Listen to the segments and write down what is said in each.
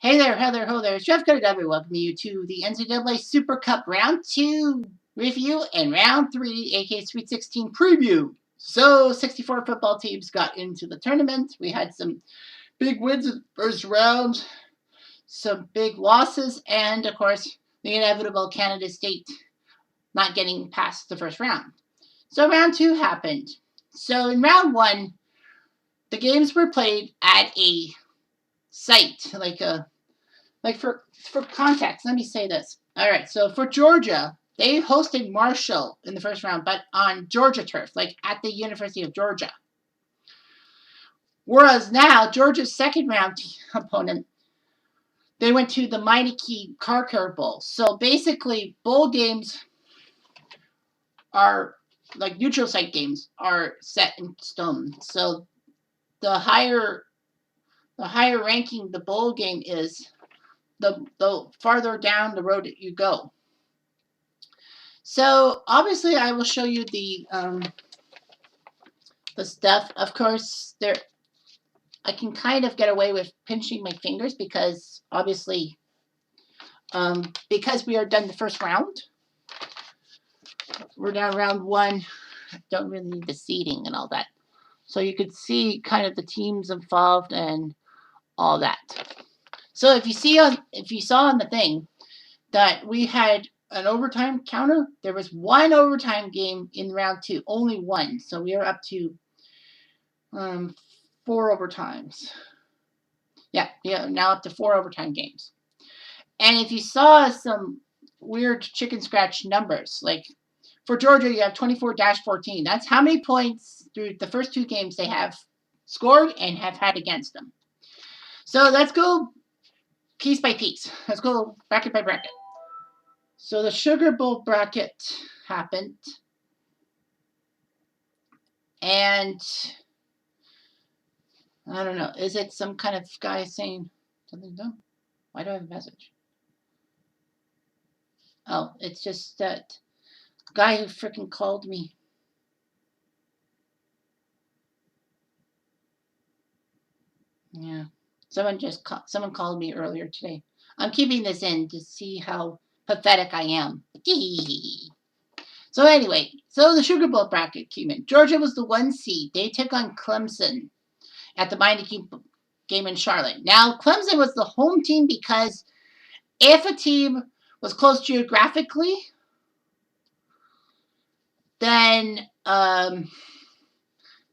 Hey there, ho there. Chef Cutter W welcoming you to the NCAA SuperCup Round 2 review and Round 3, aka Sweet 16 preview. So, 64 football teams got into the tournament. We had some big wins in the first round, some big losses, and of course, the inevitable Canada State not getting past the first round. So, Round 2 happened. So, in Round 1, the games were played at a site, for context, let me say this. All right, so for Georgia, they hosted Marshall in the first round, but on Georgia turf, like at the University of Georgia. Whereas now, Georgia's second round opponent, they went to the Meineke Car Care Bowl. So basically, bowl games are like neutral site games are set in stone. So the higher ranking the bowl game is, the farther down the road you go. So obviously, I will show you the stuff. Of course, I can kind of get away with pinching my fingers because obviously, because we are done the first round, we're down round 1. Don't really need the seeding and all that, so you could see kind of the teams involved and all that. So if you saw on the thing that we had an overtime counter, there was one overtime game in round 2, only one. So we are up to 4 overtimes. Yeah, now up to 4 overtime games. And if you saw some weird chicken scratch numbers, like for Georgia, you have 24-14. That's how many points through the first 2 games they have scored and have had against them. So let's go piece by piece. Let's go bracket by bracket. So the Sugar Bowl bracket happened. And I don't know. Is it some kind of guy saying something dumb? Why do I have a message? Oh, it's just that guy who freaking called me. Yeah. Someone called me earlier today. I'm keeping this in to see how pathetic I am. So anyway, the Sugar Bowl bracket came in. Georgia was the 1 seed. They took on Clemson at the Meineke game in Charlotte. Now, Clemson was the home team because if a team was close geographically, then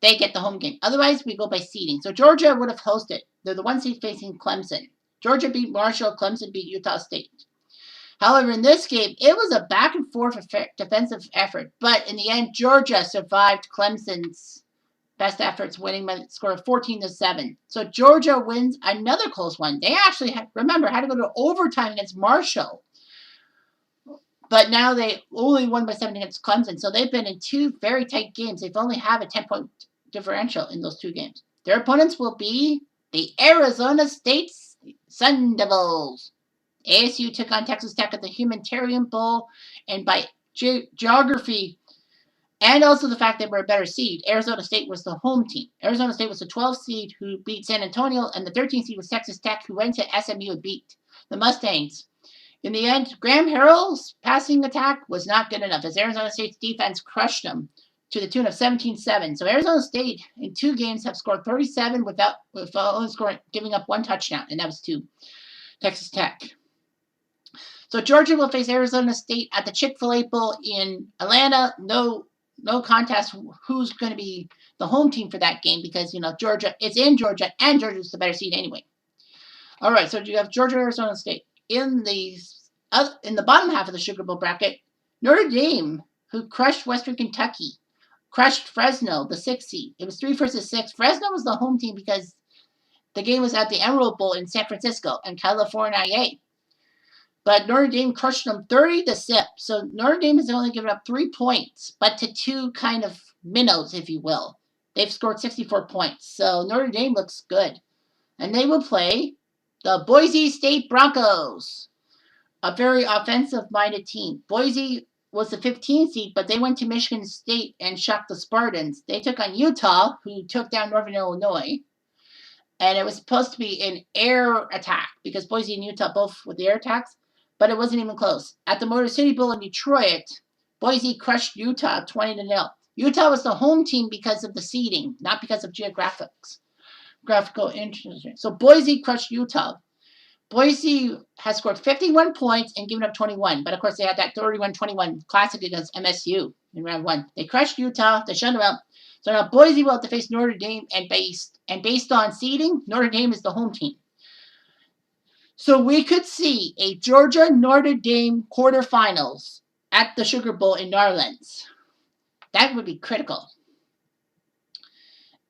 they get the home game. Otherwise, we go by seeding. So Georgia would have hosted. They're the 1 seed facing Clemson. Georgia beat Marshall. Clemson beat Utah State. However, in this game, it was a back and forth defensive effort. But in the end, Georgia survived Clemson's best efforts, winning by the score of 14-7. So Georgia wins another close one. They actually had to go to overtime against Marshall. But now they only won by 7 against Clemson. So they've been in 2 very tight games. They've only have a 10-point differential in those 2 games. Their opponents will be the Arizona State Sun Devils. ASU took on Texas Tech at the Humanitarian Bowl, and by geography and also the fact that we're a better seed, Arizona State was the home team. Arizona State was the 12th seed who beat San Antonio, and the 13th seed was Texas Tech, who went to SMU and beat the Mustangs. In the end, Graham Harrell's passing attack was not good enough as Arizona State's defense crushed them to the tune of 17-7. So Arizona State in 2 games have scored 37 with only giving up 1 touchdown, and that was to Texas Tech. So Georgia will face Arizona State at the Chick-fil-A Bowl in Atlanta. No contest who's going to be the home team for that game because, Georgia, it's in Georgia, and Georgia's the better seed anyway. All right, so you have Georgia, Arizona State. In the bottom half of the Sugar Bowl bracket, Notre Dame, who crushed Western Kentucky, crushed Fresno, the 6th seed. It was 3 versus 6. Fresno was the home team because the game was at the Emerald Bowl in San Francisco and California. But Notre Dame crushed them 30-6. So Notre Dame has only given up 3 points, but to 2 kind of minnows, if you will. They've scored 64 points. So Notre Dame looks good. And they will play the Boise State Broncos, a very offensive-minded team. Boise was the 15th seed, but they went to Michigan State and shocked the Spartans. They took on Utah, who took down Northern Illinois. And it was supposed to be an air attack because Boise and Utah both with the air attacks, but it wasn't even close. At the Motor City Bowl in Detroit, Boise crushed Utah 20-0. Utah was the home team because of the seeding, not because of graphical interest. So Boise crushed Utah. Boise has scored 51 points and given up 21, but of course they had that 31-21 classic against MSU in round one. They crushed Utah. They shut them out. So now Boise will have to face Notre Dame, and based on seeding, Notre Dame is the home team. So we could see a Georgia-Notre Dame quarterfinals at the Sugar Bowl in New Orleans. That would be critical.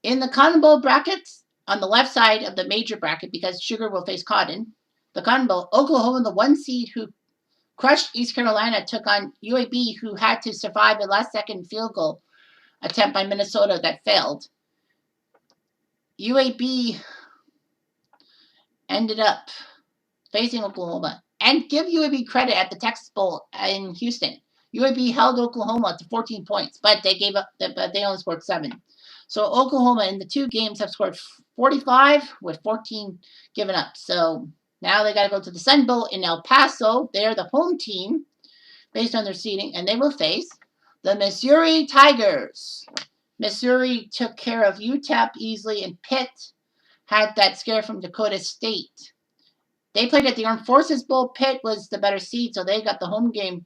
In the Cotton Bowl brackets, on the left side of the major bracket, because Sugar will face Cotton, the Cotton Bowl, Oklahoma, the one seed who crushed East Carolina, took on UAB, who had to survive a last-second field goal attempt by Minnesota that failed. UAB ended up facing Oklahoma. And give UAB credit at the Texas Bowl in Houston. UAB held Oklahoma to 14 points, but they gave up. But they only scored 7. So Oklahoma in the 2 games have scored 45 with 14 given up. So now they got to go to the Sun Bowl in El Paso. They're the home team based on their seeding, and they will face the Missouri Tigers. Missouri took care of UTEP easily, and Pitt had that scare from Dakota State. They played at the Armed Forces Bowl. Pitt was the better seed, so they got the home game,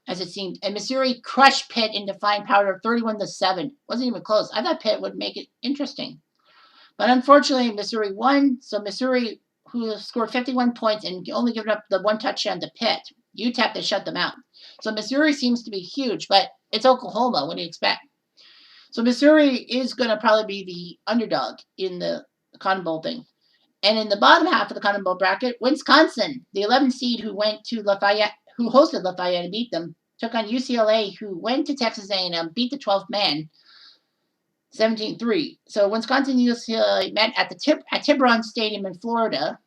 as it seemed. And Missouri crushed Pitt in Defiant Powder 31-7. Wasn't even close. I thought Pitt would make it interesting. But unfortunately, Missouri won. So Missouri, who scored 51 points and only given up the 1 touchdown to Pitt, UTEP, they shut them out. So Missouri seems to be huge, but it's Oklahoma. What do you expect? So Missouri is going to probably be the underdog in the Cotton Bowl thing. And in the bottom half of the Cotton Bowl bracket, Wisconsin, the 11th seed who went to Lafayette, who hosted Lafayette and beat them, took on UCLA, who went to Texas A&M, beat the 12th man, 17-3. So Wisconsin and UCLA met at Tiburon Stadium in Florida,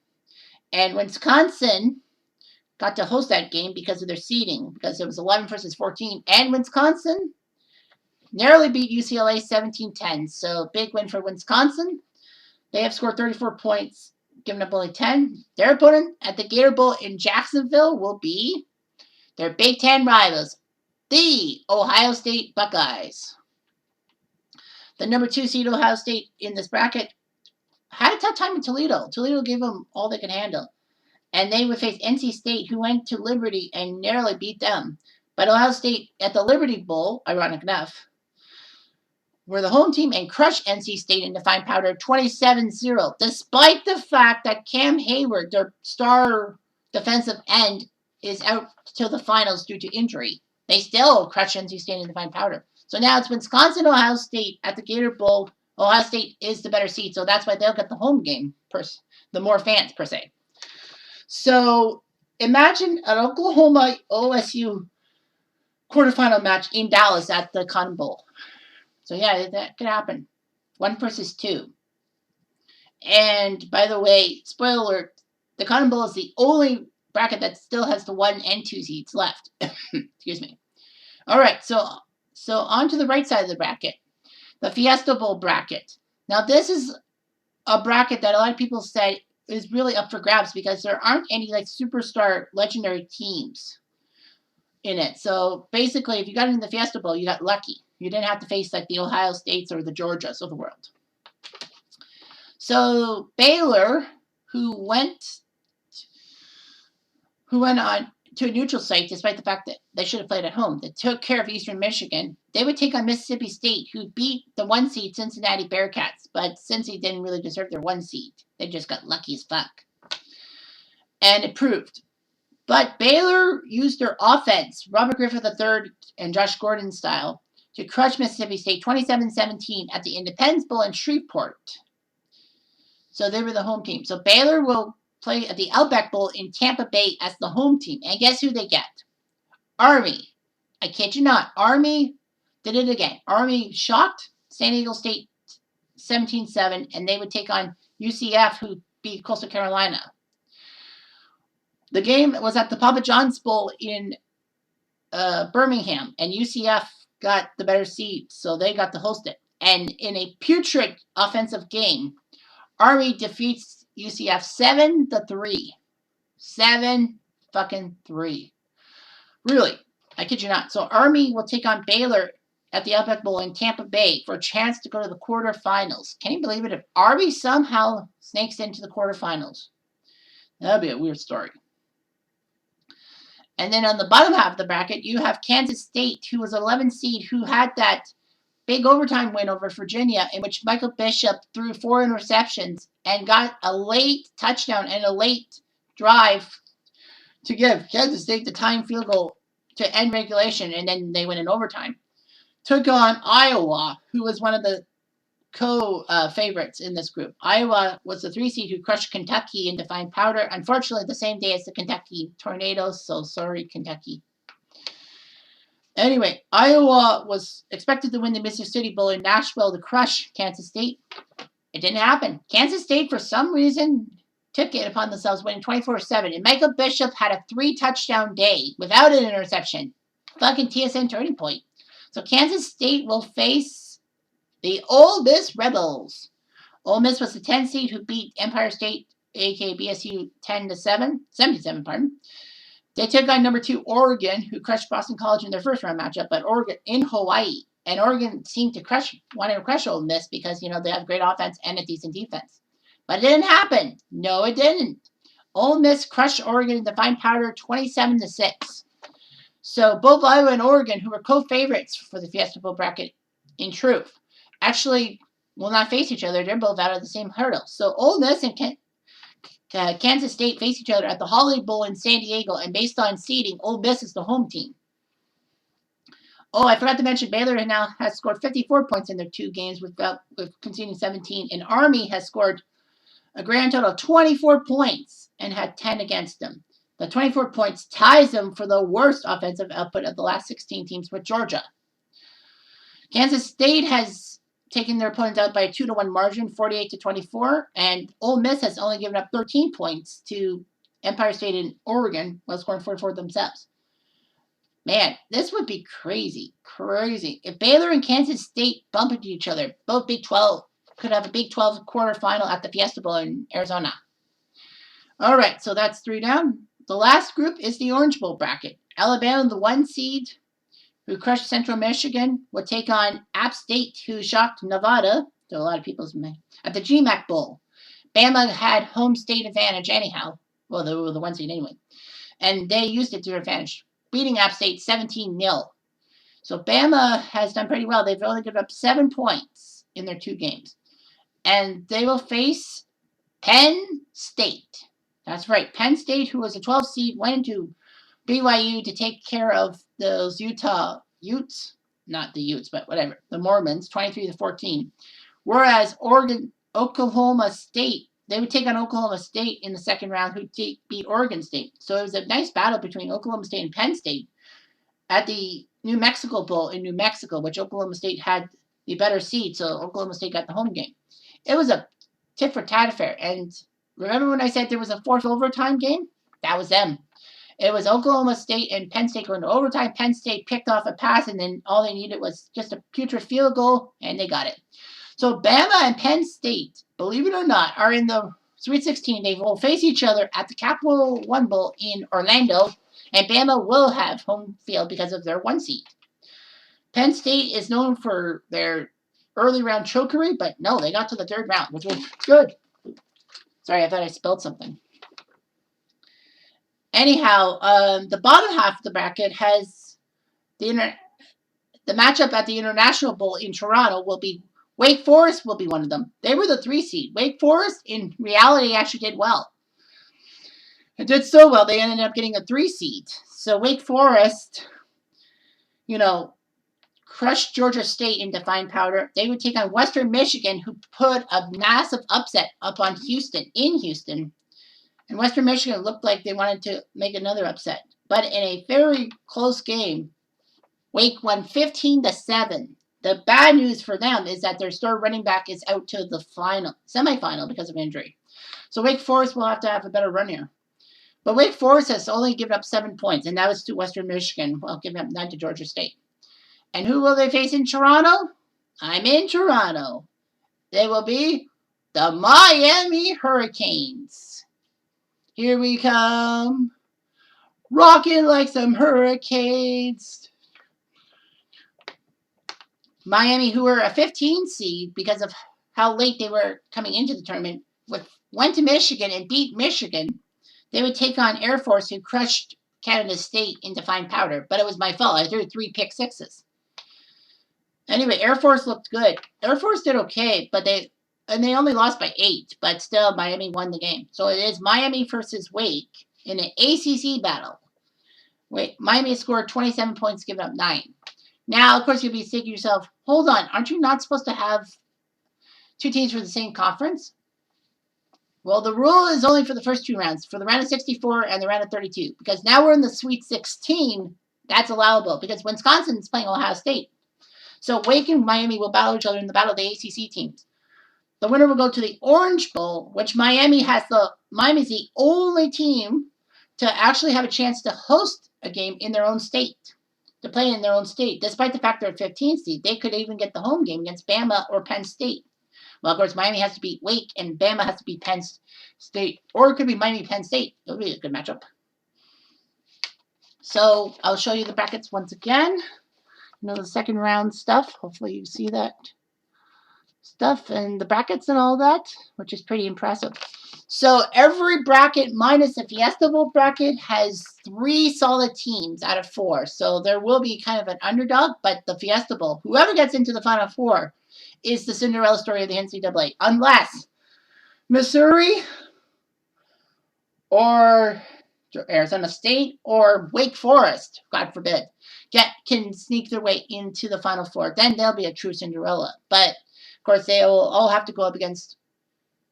and Wisconsin got to host that game because of their seeding, because it was 11 versus 14, and Wisconsin narrowly beat UCLA 17-10. So big win for Wisconsin. They have scored 34 points, giving up only 10. Their opponent at the Gator Bowl in Jacksonville will be their Big Ten rivals, the Ohio State Buckeyes. The number 2 seed Ohio State in this bracket had a tough time in Toledo. Toledo gave them all they could handle. And they would face NC State, who went to Liberty and narrowly beat them. But Ohio State at the Liberty Bowl, ironic enough, were the home team and crushed NC State in Defiant Powder 27-0, despite the fact that Cam Hayward, their star defensive end, is out till the finals due to injury. They still crushed NC State in Defiant Powder. So now it's Wisconsin, Ohio State at the Gator Bowl. Ohio State is the better seed, so that's why they'll get the home game, the more fans per se. So imagine an Oklahoma OSU quarterfinal match in Dallas at the Cotton Bowl. So yeah, that could happen. 1 versus 2. And by the way, spoiler alert, the Cotton Bowl is the only bracket that still has the 1 and 2 seeds left. Excuse me. All right, so on to the right side of the bracket, the Fiesta Bowl bracket. Now this is a bracket that a lot of people said is really up for grabs because there aren't any like superstar legendary teams in it. So basically, if you got in the Fiesta Bowl, you got lucky. You didn't have to face like the Ohio States or the Georgias of the world. So Baylor, who went on to a neutral site despite the fact that they should have played at home, they took care of Eastern Michigan. They would take on Mississippi State, who beat the 1 seed Cincinnati Bearcats, but Cincy didn't really deserve their 1 seed. They just got lucky as fuck. And it proved. But Baylor used their offense, Robert Griffith III and Josh Gordon style, to crush Mississippi State 27-17 at the Independence Bowl in Shreveport. So they were the home team. So Baylor will play at the Outback Bowl in Tampa Bay as the home team. And guess who they get? Army. I kid you not. Army did it again. Army shocked San Diego State 17-7, and they would take on UCF, who beat Coastal Carolina. The game was at the Papa John's Bowl in Birmingham, and UCF got the better seed, so they got to host it. And in a putrid offensive game, Army defeats UCF 7-3. 7-3. Really, I kid you not. So Army will take on Baylor at the Outback Bowl in Tampa Bay for a chance to go to the quarterfinals. Can you believe it? If Army somehow snakes into the quarterfinals, that'd be a weird story. And then on the bottom half of the bracket, you have Kansas State, who was 11 seed, who had that big overtime win over Virginia, in which Michael Bishop threw 4 interceptions and got a late touchdown and a late drive to give Kansas State the tying field goal to end regulation, and then they went in overtime. Took on Iowa, who was one of the co-favorites in this group. Iowa was the 3 seed who crushed Kentucky in Defiant Powder, unfortunately the same day as the Kentucky Tornadoes, so sorry, Kentucky. Anyway, Iowa was expected to win the Mississippi Bowl in Nashville to crush Kansas State. It didn't happen. Kansas State, for some reason, took it upon themselves, winning 24-7. And Michael Bishop had a 3-touchdown day without an interception. Fucking TSN turning point. So Kansas State will face the Ole Miss Rebels. Ole Miss was the 10 seed who beat Empire State, aka BSU, 77, pardon. They took on number 2 Oregon, who crushed Boston College in their first round matchup, but Oregon in Hawaii. And Oregon seemed to wanted to crush Ole Miss because, they have great offense and a decent defense. But it didn't happen. No, it didn't. Ole Miss crushed Oregon in Defiant Powder 27-6. So both Iowa and Oregon, who were co-favorites for the Fiesta Bowl bracket, in truth, actually will not face each other. They're both out of the same hurdle. So Ole Miss and Kansas State face each other at the Holiday Bowl in San Diego, and based on seeding, Ole Miss is the home team. Oh, I forgot to mention Baylor now has scored 54 points in their 2 games with conceding 17, and Army has scored a grand total of 24 points and had 10 against them. The 24 points ties them for the worst offensive output of the last 16 teams with Georgia. Kansas State has taken their opponents out by a 2-1 margin, 48-24, and Ole Miss has only given up 13 points to Empire State and Oregon, while scoring 44 themselves. Man, this would be crazy. If Baylor and Kansas State bump into each other, both Big 12 could have a Big 12 quarterfinal at the Fiesta Bowl in Arizona. All right, so that's 3 down. The last group is the Orange Bowl bracket. Alabama, the 1 seed, who crushed Central Michigan, will take on App State, who shocked Nevada, to a lot of people's mind, at the GMAC Bowl. Bama had home state advantage anyhow. Well, they were the 1 seed anyway. And they used it to their advantage, beating App State 17-0. So Bama has done pretty well. They've only given up 7 points in their 2 games. And they will face Penn State. That's right. Penn State, who was a 12 seed, went into BYU to take care of those Utah Utes. Not the Utes, but whatever. The Mormons, 23-14. Whereas Oklahoma State, they would take on Oklahoma State in the second round, who beat Oregon State. So it was a nice battle between Oklahoma State and Penn State at the New Mexico Bowl in New Mexico, which Oklahoma State had the better seed, so Oklahoma State got the home game. It was a tit-for-tat affair, and remember when I said there was a 4th overtime game? That was them. It was Oklahoma State and Penn State going to overtime. Penn State picked off a pass, and then all they needed was just a putrid field goal, and they got it. So Bama and Penn State, believe it or not, are in the Sweet 16. They will face each other at the Capital One Bowl in Orlando, and Bama will have home field because of their 1 seed. Penn State is known for their early round chokery, but no, they got to the 3rd round, which was good. Sorry, I thought I spelled something. Anyhow, the bottom half of the bracket has the matchup at the International Bowl in Toronto will be Wake Forest will be one of them. They were the 3 seed. Wake Forest, in reality, actually did well. It did so well, they ended up getting a 3 seed. So Wake Forest, crushed Georgia State in Defiant Powder. They would take on Western Michigan, who put a massive upset up on Houston, in Houston. And Western Michigan looked like they wanted to make another upset. But in a very close game, Wake won 15-7. The bad news for them is that their star running back is out to the semifinal because of injury. So Wake Forest will have to have a better run here. But Wake Forest has only given up 7 points, and that was to Western Michigan, while giving up 9 to Georgia State. And who will they face in Toronto? I'm in Toronto. They will be the Miami Hurricanes. Here we come. Rocking like some hurricanes. Miami, who were a 15 seed because of how late they were coming into the tournament, went to Michigan and beat Michigan. They would take on Air Force, who crushed Canada State into fine powder. But it was my fault. I threw 3 pick sixes. Anyway, Air Force looked good. Air Force did okay, but they only lost by 8. But still, Miami won the game. So it is Miami versus Wake in an ACC battle. Miami scored 27 points, giving up 9. Now, of course, you'll be thinking to yourself, hold on, aren't you not supposed to have 2 teams from the same conference? Well, the rule is only for the first 2 rounds, for the round of 64 and the round of 32. Because now we're in the Sweet 16, that's allowable, because Wisconsin's playing Ohio State. So Wake and Miami will battle each other in the battle of the ACC teams. The winner will go to the Orange Bowl, which Miami's the only team to actually have a chance to host a game in their own state. To play in their own state, despite the fact they're a 15 seed. They could even get the home game against Bama or Penn State. Well, of course, Miami has to beat Wake, and Bama has to beat Penn State. Or it could be Miami-Penn State. That would be a good matchup. So, I'll show you the brackets once again. The second round stuff. Hopefully you see that stuff and the brackets and all that, which is pretty impressive. So every bracket minus the Fiesta Bowl bracket has 3 solid teams out of 4. So there will be kind of an underdog, but the Fiesta Bowl, whoever gets into the Final 4 is the Cinderella story of the NCAA. Unless Missouri or Arizona State or Wake Forest, God forbid, can sneak their way into the Final 4. Then they'll be a true Cinderella. But, of course, they will all have to go up against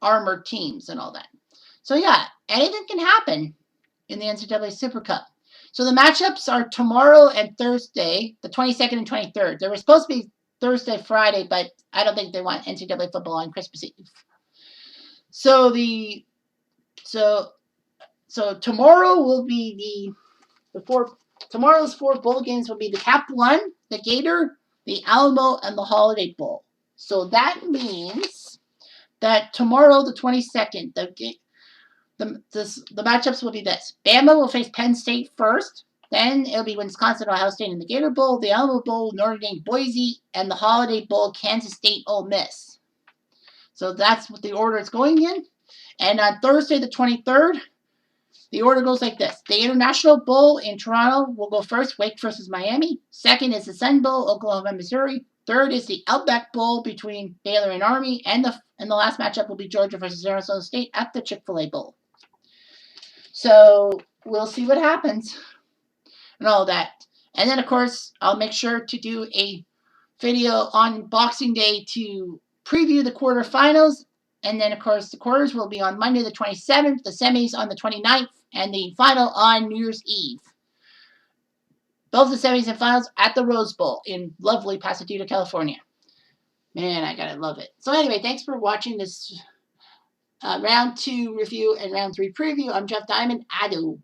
armored teams and all that. So, yeah, anything can happen in the NCAA SuperCup. So the matchups are tomorrow and Thursday, the 22nd and 23rd. They were supposed to be Thursday, Friday, but I don't think they want NCAA football on Christmas Eve. So tomorrow will be tomorrow's 4 bowl games will be the Cap 1, the Gator, the Alamo, and the Bowl. So that means that tomorrow, the 22nd, the matchups will be this. Bama will face Penn State first. Then it'll be Wisconsin, Ohio State in the Gator Bowl, the Alamo Bowl, Notre Dame, Boise, and the Holiday Bowl, Kansas State, Ole Miss. So that's what the order it's going in. And on Thursday, the 23rd, the order goes like this. The International Bowl in Toronto will go first, Wake versus Miami. Second is the Sun Bowl, Oklahoma, Missouri. Third is the Outback Bowl between Baylor and Army. And the last matchup will be Georgia versus Arizona State at the Chick-fil-A Bowl. So we'll see what happens and all that. And then, of course, I'll make sure to do a video on Boxing Day to preview the quarterfinals. And then, of course, the quarters will be on Monday the 27th, the semis on the 29th, and the final on New Year's Eve. Both the semis and finals at the Rose Bowl in lovely Pasadena, California. Man, I gotta love it. So anyway, thanks for watching this round 2 review and round 3 preview. I'm Jeff Diamond. Adieu.